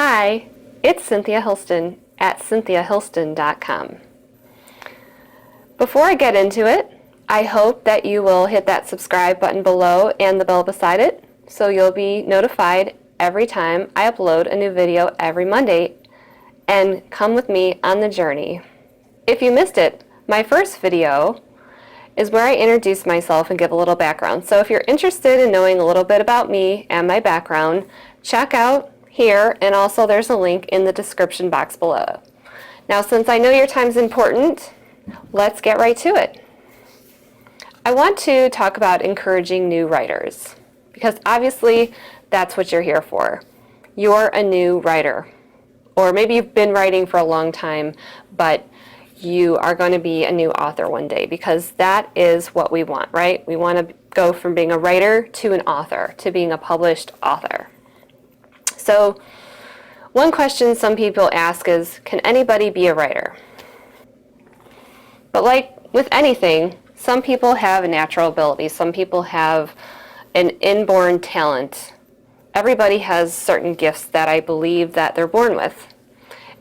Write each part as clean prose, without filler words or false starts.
Hi, it's Cynthia Hilston at cynthiahilston.com. Before I get into it, I hope that you will hit that subscribe button below and the bell beside it so you'll be notified every time I upload a new video every Monday, and come with me on the journey. If you missed it, my first video is where I introduce myself and give a little background. So if you're interested in knowing a little bit about me and my background, check out here, and also there's a link in the description box below. Now, since I know your time's important, let's get right to it. I want to talk about encouraging new writers, because obviously that's what you're here for. You're a new writer, or maybe you've been writing for a long time, but you are going to be a new author one day, because that is what we want, right? We want to go from being a writer to an author, to being a published author. So one question some people ask is, can anybody be a writer? But like with anything, some people have a natural ability. Some people have an inborn talent. Everybody has certain gifts that I believe that they're born with.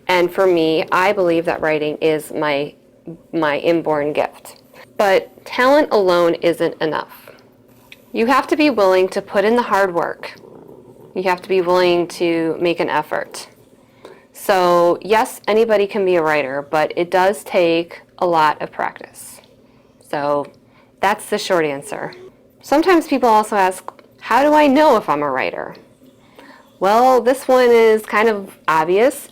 And for me, I believe that writing is my inborn gift. But talent alone isn't enough. You have to be willing to put in the hard work. You have to be willing to make an effort. So yes, anybody can be a writer, but it does take a lot of practice. So that's the short answer. Sometimes people also ask, how do I know if I'm a writer? Well, this one is kind of obvious.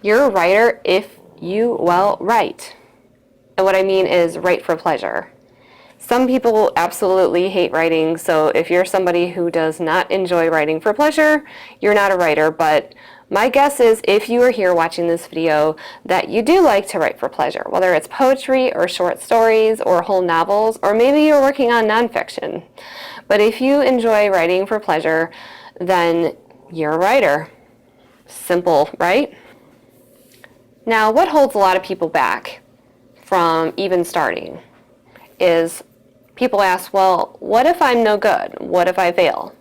You're a writer if you, write. And what I mean is write for pleasure. Some people absolutely hate writing, so if you're somebody who does not enjoy writing for pleasure, you're not a writer. But my guess is, if you are here watching this video, that you do like to write for pleasure, whether it's poetry or short stories or whole novels, or maybe you're working on nonfiction. But if you enjoy writing for pleasure, then you're a writer. Simple, right? Now, what holds a lot of people back from even starting is people ask, well, what if I'm no good? What if I fail?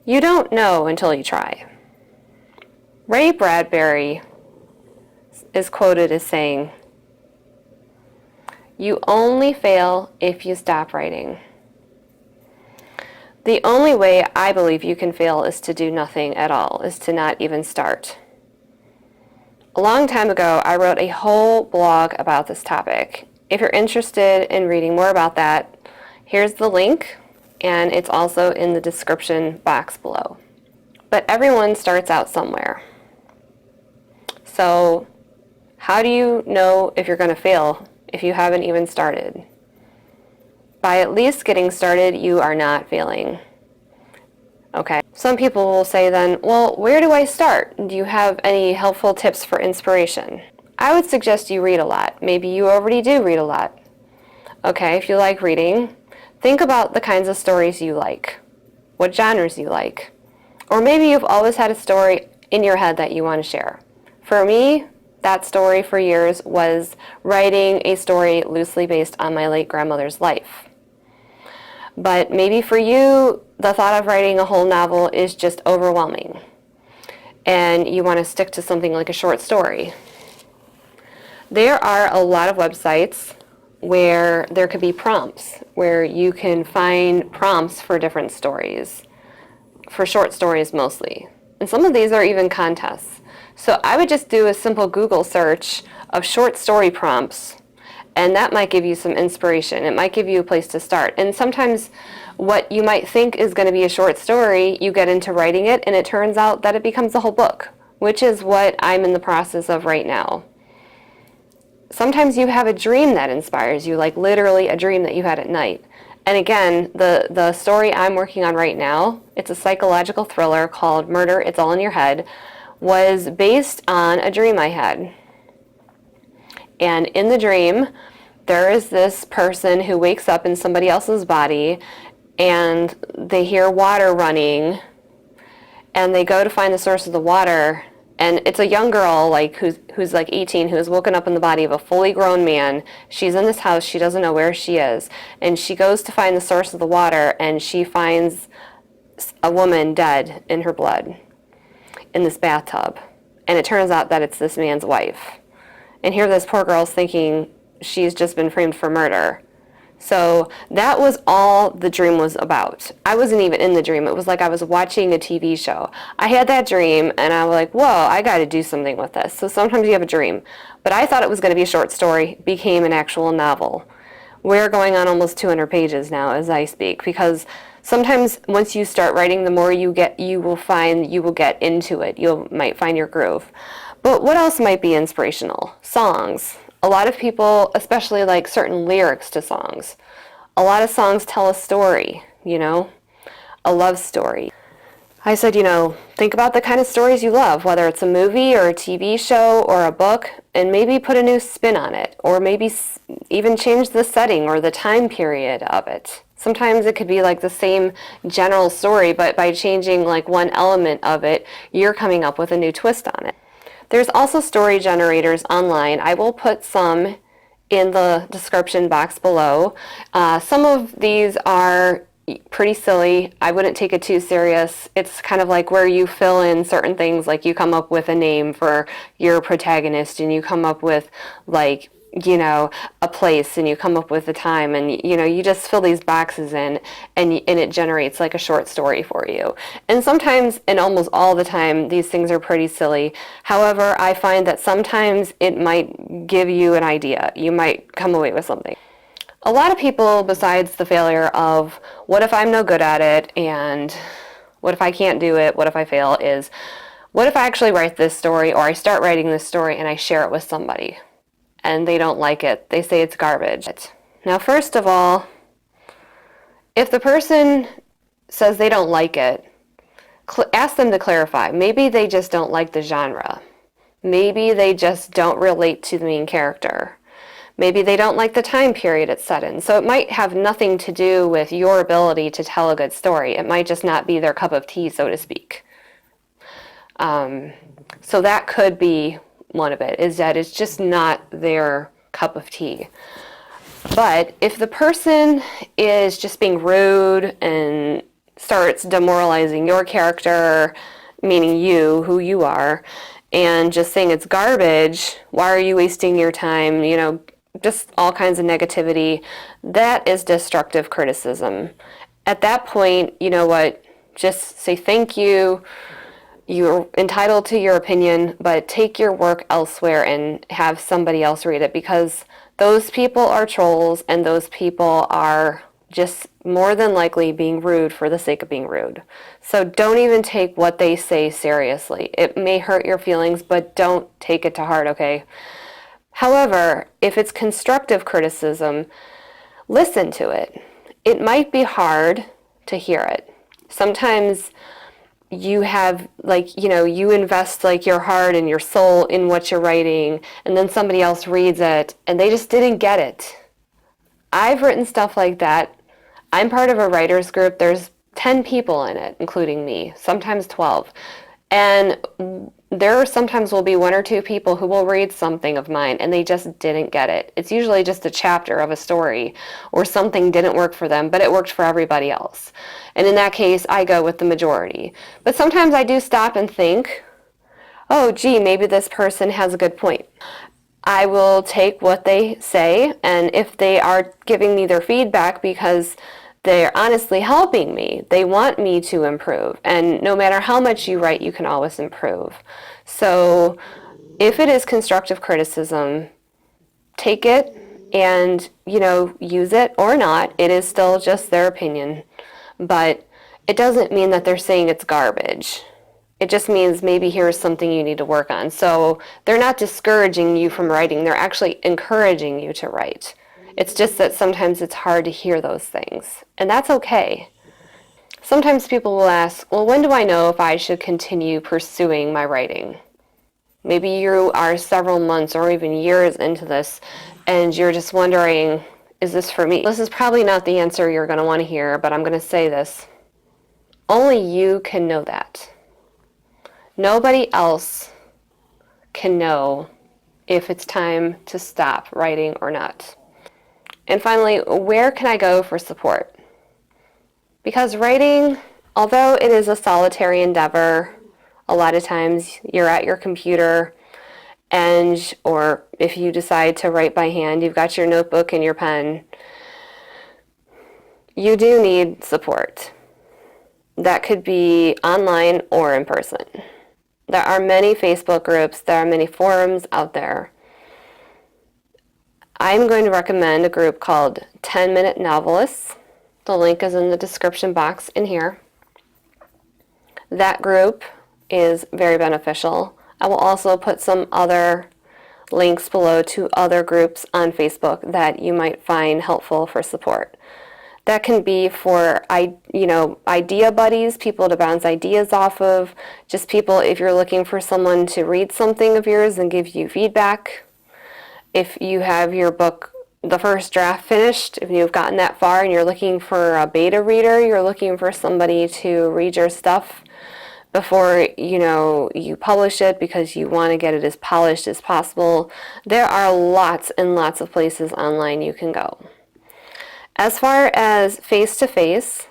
You don't know until you try. Ray Bradbury is quoted as saying, "You only fail if you stop writing." The only way I believe you can fail is to do nothing at all, is to not even start. A long time ago, I wrote a whole blog about this topic. If you're interested in reading more about that, here's the link, and it's also in the description box below. But everyone starts out somewhere. So how do you know if you're going to fail if you haven't even started? By at least getting started, you are not failing. Okay. Some people will say then, well, where do I start? Do you have any helpful tips for inspiration? I would suggest you read a lot. Maybe you already do read a lot. Okay, if you like reading, think about the kinds of stories you like, what genres you like. Or maybe you've always had a story in your head that you want to share. For me, that story for years was writing a story loosely based on my late grandmother's life. But maybe for you, the thought of writing a whole novel is just overwhelming, and you want to stick to something like a short story. There are a lot of websites where there could be prompts, where you can find prompts for different stories, for short stories mostly. And some of these are even contests. So I would just do a simple Google search of short story prompts, and that might give you some inspiration. It might give you a place to start. And sometimes what you might think is going to be a short story, you get into writing it, and it turns out that it becomes a whole book, which is what I'm in the process of right now. Sometimes you have a dream that inspires you, like literally a dream that you had at night. And again, the story I'm working on right now, it's a psychological thriller called Murder, It's All in Your Head, was based on a dream I had. And in the dream, there is this person who wakes up in somebody else's body, and they hear water running, and they go to find the source of the water. And it's a young girl, like who's like 18, who has woken up in the body of a fully grown man. She's in this house. She doesn't know where she is. And she goes to find the source of the water, and she finds a woman dead in her blood. in this bathtub. And it turns out that it's this man's wife. And here this poor girl's thinking she's just been framed for murder. So that was all the dream was about. I wasn't even in the dream. It was like I was watching a TV show. I had that dream and I was like, whoa, I got to do something with this. So sometimes you have a dream. But I thought it was going to be a short story, became an actual novel. We're going on almost 200 pages now as I speak, because sometimes once you start writing, the more you will find you will get into it. You might find your groove. But what else might be inspirational? Songs. A lot of people, especially like certain lyrics to songs. A lot of songs tell a story, a love story. I said, think about the kind of stories you love, whether it's a movie or a TV show or a book, and maybe put a new spin on it, or maybe even change the setting or the time period of it. Sometimes it could be like the same general story, but by changing like one element of it, you're coming up with a new twist on it. There's also story generators online. I will put some in the description box below. Some of these are pretty silly. I wouldn't take it too serious. It's kind of like where you fill in certain things, like you come up with a name for your protagonist and you come up with like, a place, and you come up with a time, and you just fill these boxes in, and it generates like a short story for you. And sometimes, and almost all the time, these things are pretty silly. However, I find that sometimes it might give you an idea. You might come away with something. A lot of people, besides the failure of what if I'm no good at it, and what if I can't do it, what if I fail, is what if I actually write this story, or I start writing this story and I share it with somebody and they don't like it. They say it's garbage. Now, first of all, if the person says they don't like it, ask them to clarify. Maybe they just don't like the genre. Maybe they just don't relate to the main character. Maybe they don't like the time period it's set in. So it might have nothing to do with your ability to tell a good story. It might just not be their cup of tea, so to speak. So that could be one of it, is that it's just not their cup of tea. But if the person is just being rude and starts demoralizing your character, meaning you, who you are, and just saying it's garbage, why are you wasting your time, just all kinds of negativity, that is destructive criticism. At that point, you know what, just say thank you. You're entitled to your opinion, but take your work elsewhere and have somebody else read it, because those people are trolls and those people are just more than likely being rude for the sake of being rude. So don't even take what they say seriously. It may hurt your feelings, but don't take it to heart, okay? However, if it's constructive criticism, listen to it. It might be hard to hear it. Sometimes you have you invest your heart and your soul in what you're writing, and then somebody else reads it and they just didn't get it. I've written stuff like that. I'm part of a writer's group. There's 10 people in it, including me, sometimes 12. And there sometimes will be 1 or 2 people who will read something of mine and they just didn't get it. It's usually just a chapter of a story or something didn't work for them, but it worked for everybody else. And in that case, I go with the majority. But sometimes I do stop and think, oh, gee, maybe this person has a good point. I will take what they say, and if they are giving me their feedback because they're honestly helping me, they want me to improve. And no matter how much you write, you can always improve. So if it is constructive criticism, take it and, use it or not. It is still just their opinion. But it doesn't mean that they're saying it's garbage. It just means maybe here's something you need to work on. So they're not discouraging you from writing. They're actually encouraging you to write. It's just that sometimes it's hard to hear those things. And that's okay. Sometimes people will ask, well, when do I know if I should continue pursuing my writing? Maybe you are several months or even years into this and you're just wondering, is this for me? This is probably not the answer you're going to want to hear, but I'm going to say this. Only you can know that. Nobody else can know if it's time to stop writing or not. And finally, where can I go for support? Because writing, although it is a solitary endeavor, A lot of times you're at your computer or if you decide to write by hand, you've got your notebook and your pen. You do need support. That could be online or in person. There are many Facebook groups, there are many forums out there. I'm going to recommend a group called 10-Minute Novelists. The link is in the description box in here. That group is very beneficial. I will also put some other links below to other groups on Facebook that you might find helpful for support. That can be for, idea buddies, people to bounce ideas off of, just people if you're looking for someone to read something of yours and give you feedback. If you have your book, the first draft finished, if you've gotten that far and you're looking for a beta reader, you're looking for somebody to read your stuff before, you publish it because you want to get it as polished as possible. There are lots and lots of places online you can go. As far as face-to-face,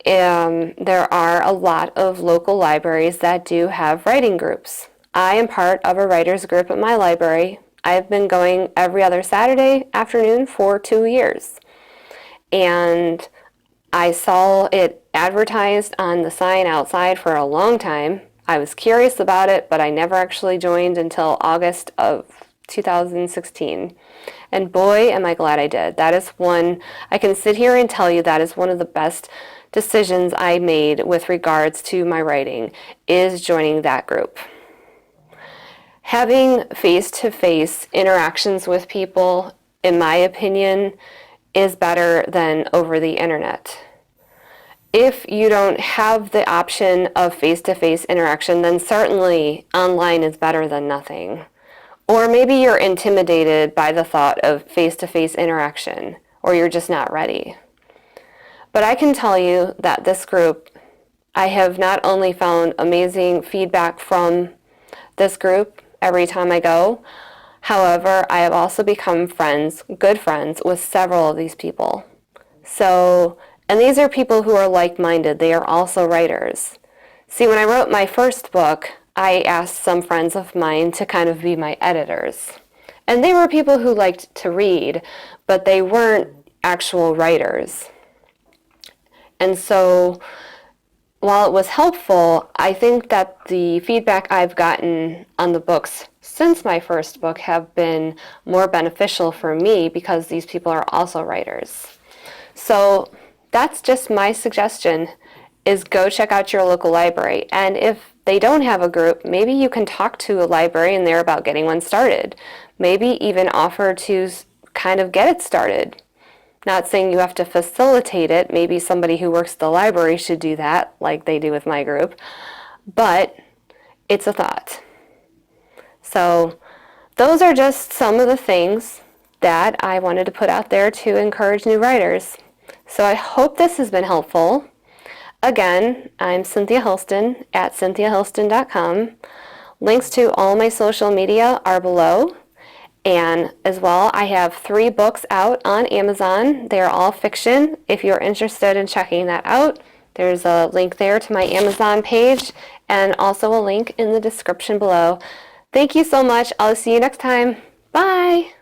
there are a lot of local libraries that do have writing groups. I am part of a writers group at my library. I've been going every other Saturday afternoon for 2 years. And I saw it advertised on the sign outside for a long time. I was curious about it, but I never actually joined until August of 2016. And boy, am I glad I did. That is one, I can sit here and tell you that is one of the best decisions I made with regards to my writing, is joining that group. Having face-to-face interactions with people, in my opinion, is better than over the internet. If you don't have the option of face-to-face interaction, then certainly online is better than nothing. Or maybe you're intimidated by the thought of face-to-face interaction, or you're just not ready. But I can tell you that this group, I have not only found amazing feedback from this group every time I go, however, I have also become good friends with several of these people. And these are people who are like-minded. They are also writers. See, when I wrote my first book, I asked some friends of mine to kind of be my editors. And they were people who liked to read, but they weren't actual writers. And so, while it was helpful, I think that the feedback I've gotten on the books since my first book have been more beneficial for me because these people are also writers. So that's just my suggestion, is go check out your local library. And if they don't have a group, maybe you can talk to a librarian there about getting one started. Maybe even offer to kind of get it started. Not saying you have to facilitate it. Maybe somebody who works at the library should do that, like they do with my group. But it's a thought. So those are just some of the things that I wanted to put out there to encourage new writers. So I hope this has been helpful. Again, I'm Cynthia Hilston at cynthiahilston.com. Links to all my social media are below. And as well, I have 3 books out on Amazon. They're all fiction. If you're interested in checking that out, there's a link there to my Amazon page and also a link in the description below. Thank you so much. I'll see you next time. Bye.